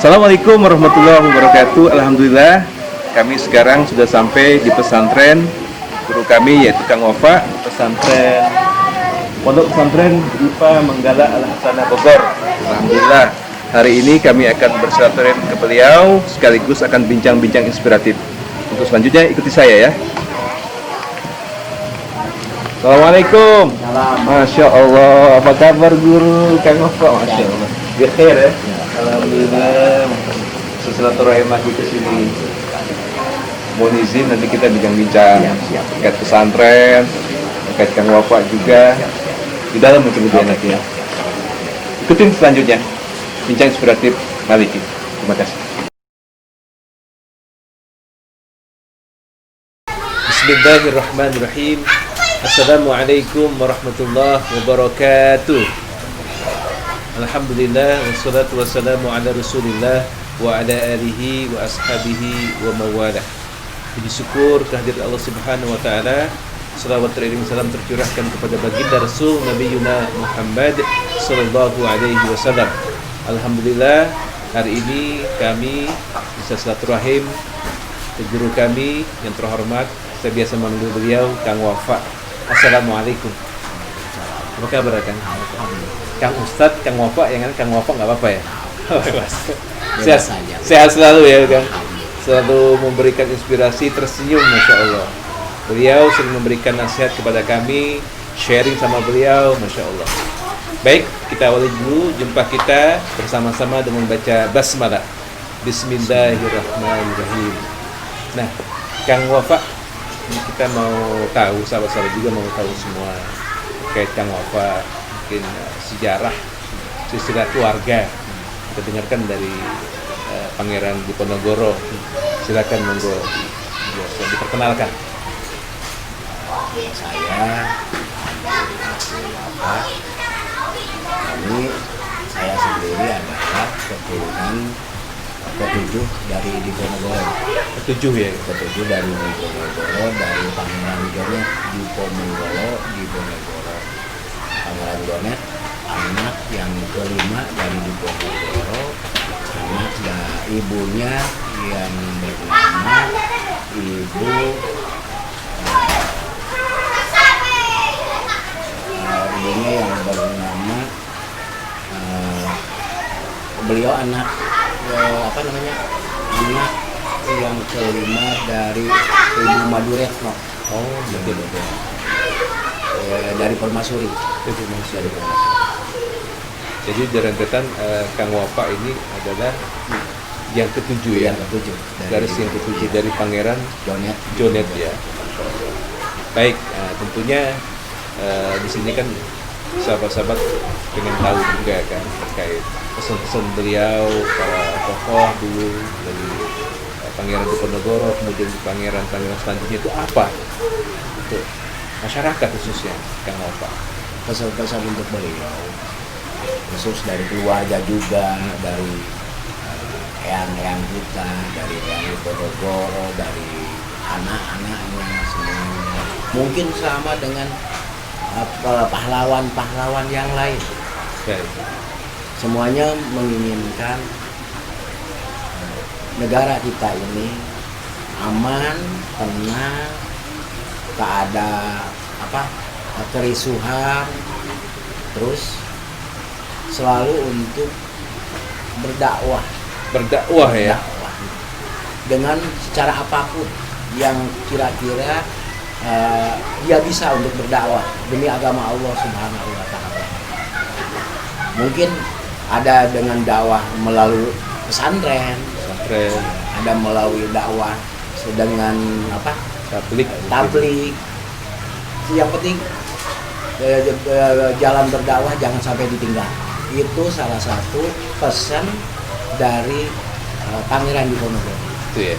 Assalamualaikum warahmatullahi wabarakatuh. Alhamdulillah, kami sekarang sudah sampai di pesantren guru kami, yaitu Kang Wafa, Pondok Pesantren Dipa Menggala Al Hasanah Bogor. Alhamdulillah, hari ini kami akan bersilaturahim ke beliau sekaligus akan bincang-bincang inspiratif. Untuk selanjutnya ikuti saya ya. Assalamualaikum. Masya Allah, apa kabar guru Kang Wafa? Masya Allah, khair ya. Alhamdulillah, silaturahim lagi ke sini. Mohon izin nanti kita bincang-bincang terkait pesantren, terkait Kang Wafa juga di dalam kemudian nanti ya. Ikutin selanjutnya bincang inspiratif Maliki. Terima kasih. Bismillahirrahmanirrahim. Assalamualaikum warahmatullahi wabarakatuh. Alhamdulillah, wassalatu wassalamu ala rasulillah wa ala alihi wa ashabihi wa mawalah. Puji syukur kehadirat Allah subhanahu wa ta'ala. Salawat teriring salam tercurahkan kepada baginda Rasul Nabi Yuna Muhammad sallallahu alaihi wasallam. Alhamdulillah, hari ini kami bisa silaturahim ke guru kami yang terhormat. Saya biasa memanggil beliau Kang Wafa. Assalamualaikum. Apa kabar Kang? Kang Ustadz, Kang Wafa, yang kan Kang Wafa nggak apa-apa ya? Sehat selalu ya Kang. Selalu memberikan inspirasi, tersenyum, Masya Allah. Beliau sering memberikan nasihat kepada kami, sharing sama beliau, Masya Allah. Baik, kita awali dulu jumpa kita bersama-sama dengan baca basmalah. Bismillahirrahmanirrahim. Nah, Kang Wafa, kita mau tahu, sahabat-sahabat juga mau tahu semua terkait Kang Wafa, mungkin sejarah, silsilah keluarga. Kita dengarkan dari Pangeran Diponegoro. Silakan monggo diperkenalkan. Saya saya sendiri adalah keturunan ketujuh dari Diponegoro. Ketujuh ya? Ketujuh dari Diponegoro, dari Pangeran Jonet Diponegoro. Pangeran Jonet anak yang kelima dari Diponegoro, anak ibunya yang bernama ibu ibunya yang bernama beliau anak anak yang kelima dari Ibu Maduretno. Oh, betul. Dari Permaisuri. Jadi derentetan Kang Wafa ini adalah yang ketujuh ya? Yang ketujuh. Garis yang ketujuh dari Pangeran Jonet ya. Baik, tentunya di sini kan sahabat-sahabat pengen tahu juga kan terkait pesan-pesan beliau, para tokoh dulu dari Pangeran Diponegoro, kemudian Pangeran selanjutnya itu apa untuk masyarakat khususnya Kang Wafa. Pesan-pesan untuk beliau khusus dari keluarga juga, dari eyang-eyang kita, dari Eyang Diponegoro, dari anak-anaknya semuanya. Mungkin sama dengan pahlawan-pahlawan yang lain. Baik. Semuanya menginginkan negara kita ini aman, tenang, tak ada kerisuhan, terus selalu untuk berdakwah ya, dengan secara apapun yang kira-kira dia bisa untuk berdakwah demi agama Allah Subhanahu wa ta'ala. Mungkin ada dengan dakwah melalui pesantren, ada melalui dakwah dengan tablik. Yang penting jalan berdakwah jangan sampai ditinggal. Itu salah satu pesan dari Pangeran Diponegoro. Itu ya.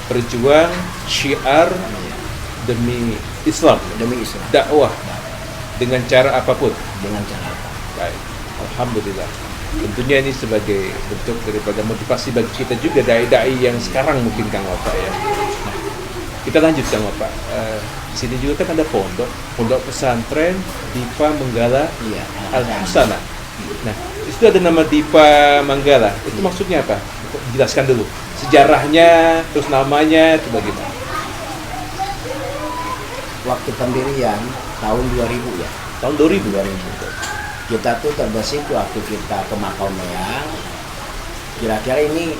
Berjuang syiar demi Islam. Dakwah dengan cara apapun. Baik. Alhamdulillah. Tentunya ini sebagai bentuk daripada motivasi bagi kita juga dai-dai yang sekarang mungkin Kang Wafa ya. Nah, kita lanjut Kang Wafa. Di sini juga kan ada pondok pesantren Dipa Menggala Al Hasanah. Nah, itu ada nama Dipa Manggala. Itu maksudnya apa? Jelaskan dulu. Sejarahnya, terus namanya itu bagaimana? Waktu pendirian tahun 2000 ya. Tahun 2000. Kita tuh terbesit waktu kita ke Makau Meyang. Kira-kira ini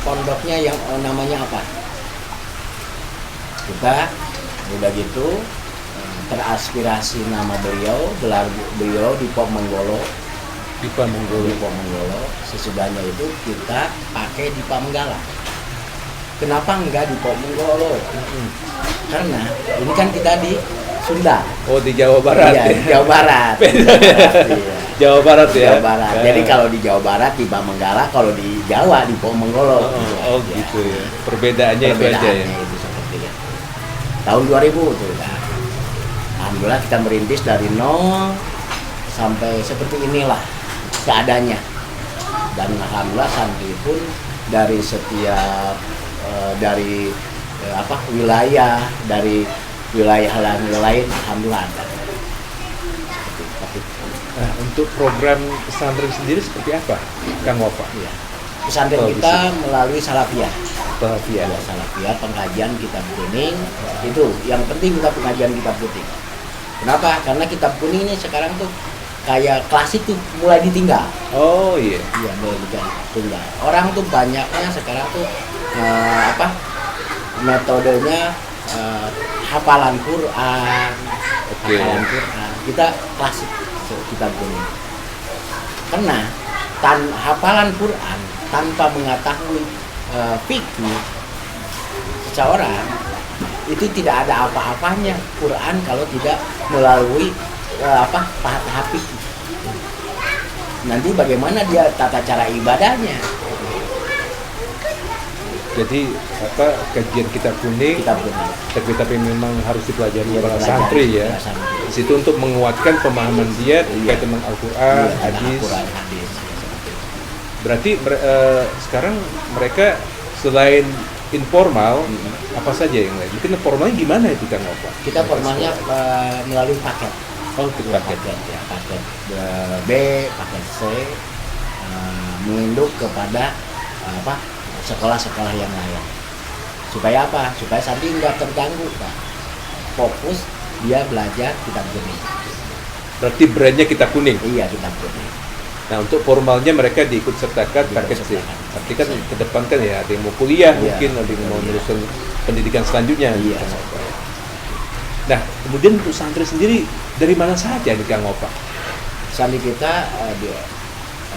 pondoknya yang namanya apa? Kita udah gitu teraspirasi nama beliau, gelar beliau di Pop Menggolo. Dipa Menggolo. Sesudahnya itu kita pakai di Manggala. Kenapa enggak di Pop Menggolo? Karena ini kan kita di Sunda. Oh, di Jawa Barat. Iya, di Jawa Barat. Iya. Jawa Barat ya. Jawa Barat. Jadi kalau di Jawa Barat di Manggala, kalau di Jawa di Pop Menggolo. Oh, gitu ya. Perbedaannya itu aja ya. Itu seperti itu. Tahun 2000 tuh kan. Alhamdulillah kita merintis dari nol sampai seperti inilah keadaannya. Dan alhamdulillah santri pun dari setiap wilayah, dari wilayah lain alhamdulillah ada. Seperti itu. Nah, untuk program pesantren sendiri seperti apa, Kang Wafa? Iya. Pesantren Kalau kita melalui Salafiyah. Salafiyah. Ya, Salafiyah, pengajian kitab kuning. Itu yang penting kita pengajian kitab kuning. Kenapa? Karena kitab kuning ini sekarang tuh kayak klasik tuh mulai ditinggal. Oh iya. Iya, mulai ditinggal. Orang tuh banyaknya sekarang tuh metodenya hafalan Quran. Oke. Hafalan Quran. Kita klasik kitab kuning. Karena hafalan Quran tanpa mengetahui fikih seseorang itu tidak ada apa-apanya Quran kalau tidak melalui tahap fikih. Nanti bagaimana dia tata cara ibadahnya? Jadi kajian kitab kuning, tapi memang harus dipelajari para santri ya. Di situ untuk menguatkan pemahaman dia terkait tentang Al-Qur'an, hadis. Berarti sekarang mereka selain informal, apa saja yang lain? Mungkin formalnya gimana itu Kang Wafa? Kita formalnya melalui paket. Oh, itu paket. Ya, paket B, paket C, menginduk kepada sekolah-sekolah yang lain. Supaya apa? Supaya santri nggak terganggu, Pak. Fokus dia belajar kitab kuning. Berarti brandnya kitab kuning. Iya, kitab kuning. Nah, untuk formalnya mereka diikut sertakan paket C. Tapi kan ke depan kan ya ada yang mau kuliah, mungkin ada yang mau meneruskan pendidikan selanjutnya. Iya. Nah, kemudian untuk santri sendiri dari mana saja nih Kang Wafa? Santri kita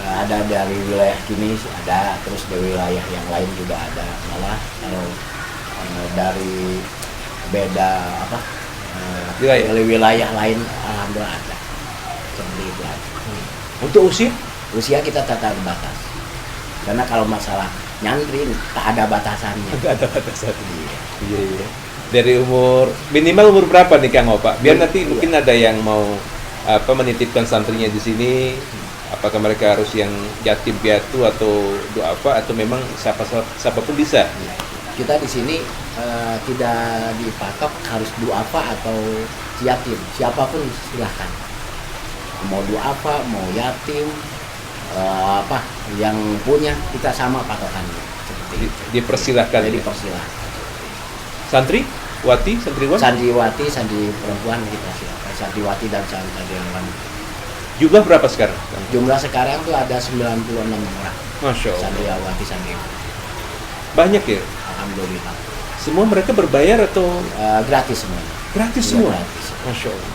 ada dari wilayah Kini ada, terus dari wilayah yang lain juga ada. Malah kalau dari beda wilayah lain alhamdulillah ada. Seperti itu ada. Untuk usia kita tak terbatas. Karena kalau masalah nyantri tak ada batasannya. Tidak ada batasan. Iya. Dari minimal umur berapa nih Kang Wafa? Biar nanti mungkin ada yang mau menitipkan santrinya di sini. Apakah mereka harus yang yatim piatu atau doa apa atau memang siapapun bisa? Kita di sini tidak dipatok harus doa apa atau yatim. Siapapun silahkan. Mau apa, mau yatim, yang punya kita sama patokannya. Seperti itu. Dipersilahkan. Jadi dipersilahkan. Santriwati, santri perempuan kita silakan. Santriwati dan santriwan. Jumlah berapa sekarang? Jumlah sekarang tuh ada 96 orang. Masya Allah. Santriwati, santriwan. Banyak ya? Alhamdulillah. Semua mereka berbayar atau gratis semuanya? Gratis semua. Gratis. Masya Allah.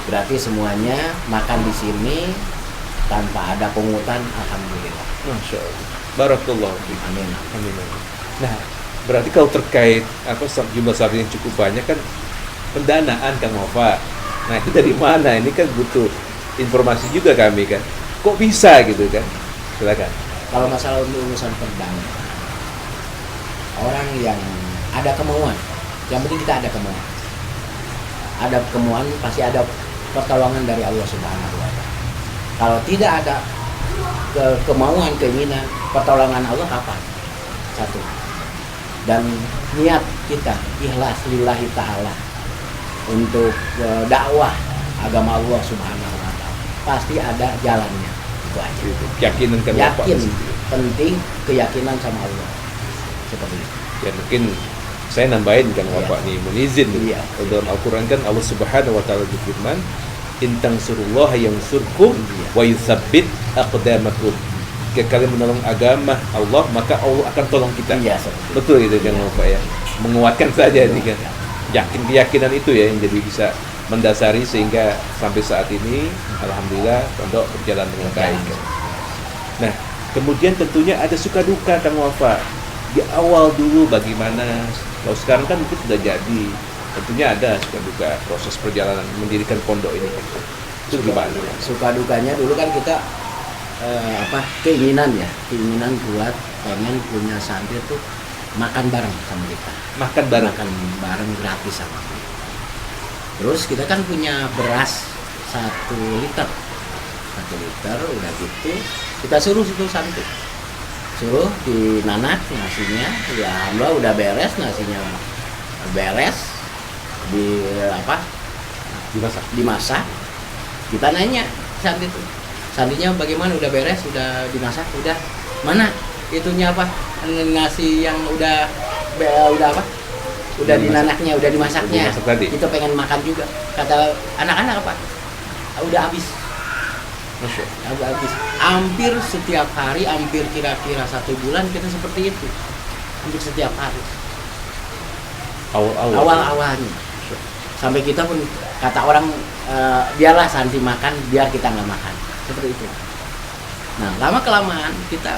Gratis semuanya, makan di sini tanpa ada pungutan, alhamdulillah. Masya Allah. Barakallah. Amin. Amin. Nah, berarti kalau terkait jumlah santri yang cukup banyak kan pendanaan Kang Wafa. Nah, itu dari mana? Ini kan butuh informasi juga kami kan. Kok bisa gitu kan? Silakan. Kalau masalah untuk urusan pendanaan, orang yang ada kemauan, yang penting kita ada kemauan. Ada kemauan pasti ada pertolongan dari Allah Subhanahu wa Ta'ala. Kalau tidak ada kemauan, keinginan, pertolongan Allah kapan? Satu. Dan niat kita ikhlas lillahi ta'ala untuk dakwah agama Allah Subhanahu wa Ta'ala. Pasti ada jalannya. Itu aja. Gitu. Keyakinan kan Bapak Yakin, di situ. penting keyakinan sama Allah. Seperti itu. Ya mungkin saya nambahin kan Iya. Bapak nih menizin nih. Iya. Kalau dalam Al-Quran kan Allah Subhanahu wa taala berfirman, "In tansurullaha yansurkum Iya. wa yutsabbit aqdamakum." Jika kalian menolong agama Allah, maka Allah akan tolong kita. Iya, seperti itu. Betul itu kan Bapak ya. Menguatkan saja ini kan. Yakin keyakinan itu ya yang jadi bisa mendasari sehingga sampai saat ini alhamdulillah pondok berjalan dengan baik. Nah, kemudian tentunya ada suka duka Kang Wafa. Di awal dulu bagaimana? Kalau sekarang kan mungkin sudah jadi. Tentunya ada suka duka proses perjalanan mendirikan pondok ini. Itu gimana? Suka dukanya dulu kan kita keinginan buat pengen punya santri tuh makan bareng sama kita. Makan bareng. Makan bareng gratis sama kita. Terus kita kan punya beras 1 liter. 1 liter udah gitu kita suruh situ santri. Suruh dinanak nasinya, ya alhamdulillah udah beres nasinya. Beres dimasak. Kita nanya santri itu. Santrinya bagaimana, udah beres, udah dimasak, udah mana itunya apa? Nasi yang udah dinanaknya, udah dimasaknya. Dimasak tadi. Kita pengen makan juga. Kata anak-anak apa? Udah habis. Masya Allah. Udah habis. Hampir setiap hari, hampir kira-kira 1 bulan kita seperti itu. Hampir setiap hari. Awal-awalnya. Sampai kita pun kata orang biarlah santri makan, biar kita nggak makan. Seperti itu. Nah, lama kelamaan kita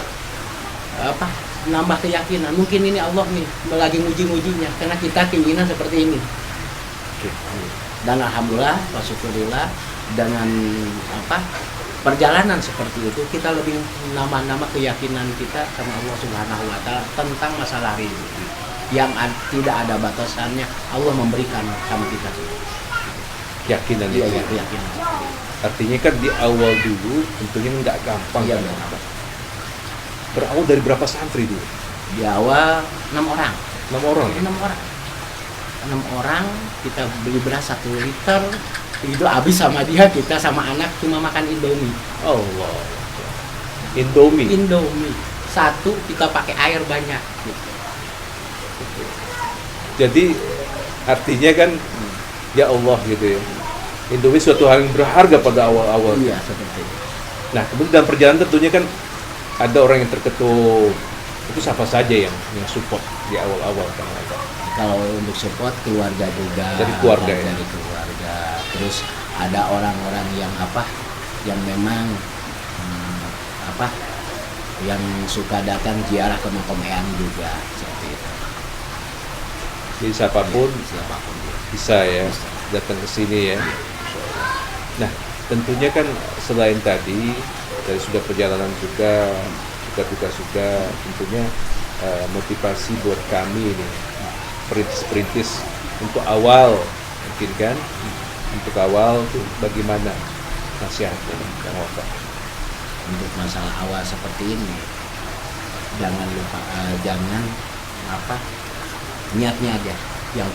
nambah keyakinan. Mungkin ini Allah nih lagi nguji-ngujinya karena kita keinginan seperti ini. Dan alhamdulillah, wasyukurillah dengan perjalanan seperti itu kita lebih nambah keyakinan kita sama Allah Subhanahu wa taala tentang masalah rezeki yang tidak ada batasannya. Allah memberikan sama kita. Keyakinan Iya, itu. keyakinan. Artinya kan di awal dulu tentunya nggak gampang. Iya, kan? benar. Berawal dari berapa santri dulu? Di awal 6 orang. 6 orang ya? 6 orang kita beli beras 1 liter itu habis sama dia, kita sama anak cuma makan Indomie. Allah. Indomie. Satu kita pakai air banyak gitu. Jadi artinya kan ya Allah gitu ya. Indomie suatu hal yang berharga pada awal-awal. Iya, seperti itu. Nah, kemudian dalam perjalanan tentunya kan ada orang yang terketuk. Itu siapa saja yang support di awal-awal kan? Kalau untuk support keluarga juga. Dari keluarga ya. Dari keluarga. Terus ada orang-orang yang yang memang yang suka datang ziarah ke makam eyang juga seperti itu. Jadi siapapun dia. bisa ya datang ke sini ya. Nah, tentunya kan selain tadi dari sudah perjalanan juga suka tentunya motivasi buat kami ini perintis untuk awal mungkin kan untuk awal tuh bagaimana nasihatnya Kang Wafa? Untuk masalah awal seperti ini jangan lupa niatnya aja yang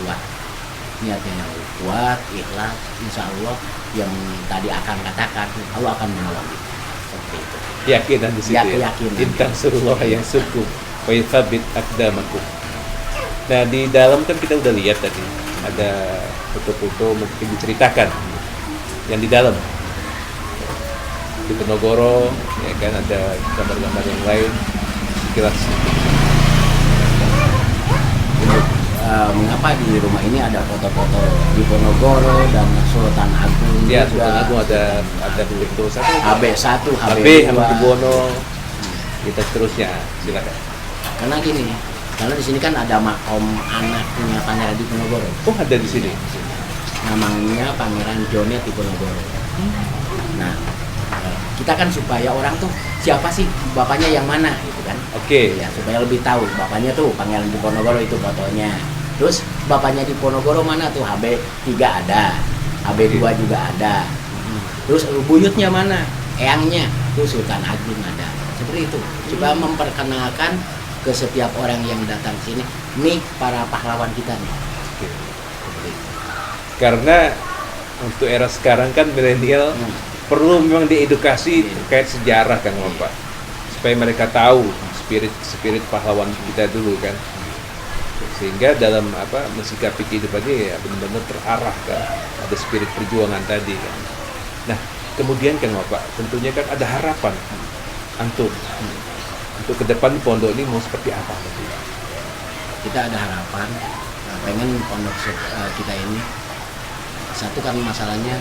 kuat, ikhlas, insya Allah yang tadi akan katakan Allah akan menolong kita seperti itu. Keyakinan di situ ya. Keyakinan. Intang surullah yang suku wa yutsabbit aqdamakum. Nah, di dalam kan kita udah lihat tadi ada foto-foto, mungkin diceritakan yang di dalam di Ponorogo ya kan, ada gambar-gambar yang lain jelas. Mengapa di rumah ini ada foto-foto di Ponorogo dan Sultan Agung Ya, juga. Sultan Agung ada foto satu HB1, HB HB2 Hamengkubuwono kita seterusnya silakan. karena gini, karena di sini kan ada makom anaknya Pangeran Diponegoro. Oh, ada di sini. Namanya Pangeran Jonet Diponegoro. Nah, kita kan supaya orang tuh siapa sih bapaknya yang mana gitu kan. Oke. Ya, supaya lebih tahu bapaknya tuh Pangeran Diponegoro itu fotonya. Terus bapaknya Diponegoro mana tuh, HB3 ada, HB2 juga ada. Terus buyutnya mana, eyangnya tuh Sultan Agung ada. Seperti itu, supaya memperkenalkan ke setiap orang yang datang sini, nih para pahlawan kita nih. Oke. Karena untuk era sekarang kan milenial perlu memang diedukasi terkait sejarah kan Bapak, supaya mereka tahu spirit pahlawan kita dulu kan, sehingga dalam mensikapi kehidupannya ya benar-benar terarah kan, ada spirit perjuangan tadi kan. Nah kemudian kan Bapak, tentunya kan ada harapan antum untuk ke depan pondok ini mau seperti apa nanti? Kita ada harapan, pengen pondok kita ini satu kan masalahnya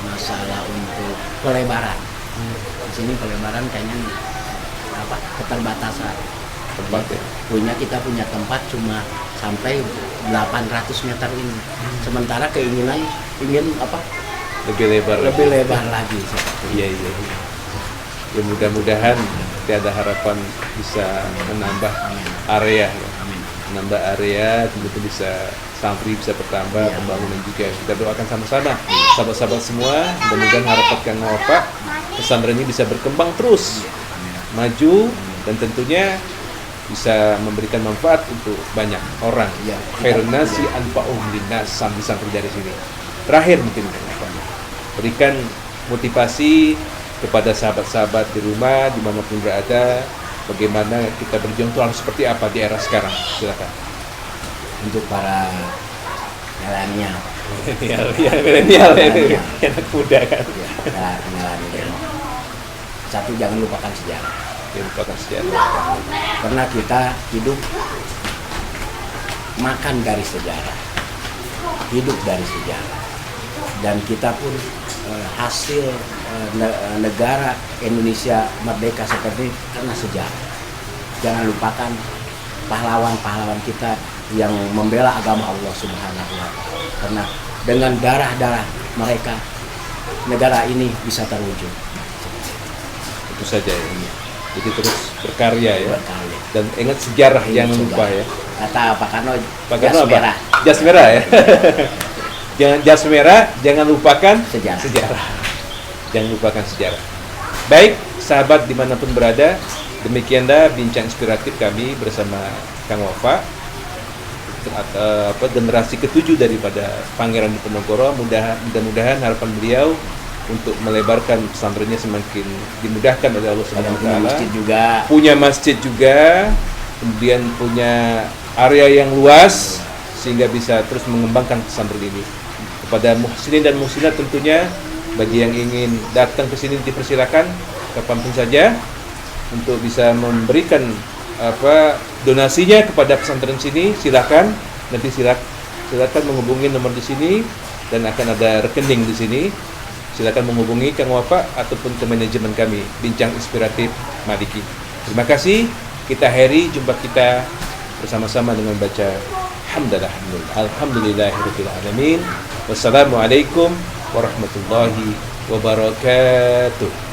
masalah untuk pelebaran. Di sini pelebaran kayaknya keterbatasan Tempat ya? kita punya tempat cuma sampai 800 meter ini, sementara keinginan ingin Lebih lebar lagi seperti itu. Iya. Ya mudah-mudahan kita ada harapan bisa menambah area ya. Amin. Menambah area, tentu bisa santri bisa bertambah, Iya. pembangunan juga. Kita doakan sama-sama, sahabat-sahabat semua, mudah-mudahan harapan Kang Wafa pesantren ini bisa berkembang terus, maju, dan tentunya bisa memberikan manfaat untuk banyak orang. Iya. Khairun nasi anfa'uhum linnas, santri dari sini. Terakhir mungkin Kang Wafa, berikan motivasi kepada sahabat-sahabat di rumah dimanapun berada, bagaimana kita berjuang itu harus seperti apa di era sekarang. Silakan. Untuk para milenial, Milenial itu anak muda kan. para milenial, satu jangan lupakan sejarah, Yang merupakan sejarah. karena kita hidup makan dari sejarah, hidup dari sejarah, dan kita pun hasil negara Indonesia merdeka seperti karena sejarah. Jangan lupakan pahlawan-pahlawan kita yang membela agama Allah Subhanahu wa Ta'ala, karena dengan darah-darah mereka negara ini bisa terwujud. Itu saja ya. Jadi terus berkarya ya. Berkarya. Dan ingat sejarah, Ini jangan lupa sejarah. ya. Kata Pak Karno, Pakai jas apa? merah. Jas merah ya. Jangan jas merah, jangan lupakan Sejarah. Jangan lupakan sejarah. Baik, sahabat dimanapun berada, demikianlah bincang inspiratif kami bersama Kang Wafa, generasi ke-7 daripada Pangeran Diponegoro. Mudah-mudahan harapan beliau untuk melebarkan pesantrennya semakin dimudahkan oleh Allah Subhanahu wa taala. Punya masjid juga, kemudian punya area yang luas sehingga bisa terus mengembangkan pesantren ini. Kepada muhsinin dan muhsinat tentunya, bagi yang ingin datang ke sini dipersilakan kapanpun saja untuk bisa memberikan donasinya kepada pesantren sini. Silakan, nanti silakan menghubungi nomor di sini dan akan ada rekening di sini. Silakan menghubungi Kang Wafa ataupun ke manajemen kami, Bincang Inspiratif Maliki. Terima kasih. Kita akhiri jumpa kita bersama-sama dengan baca Alhamdulillahirabbil alamin. Wassalamualaikum warahmatullahi wabarakatuh.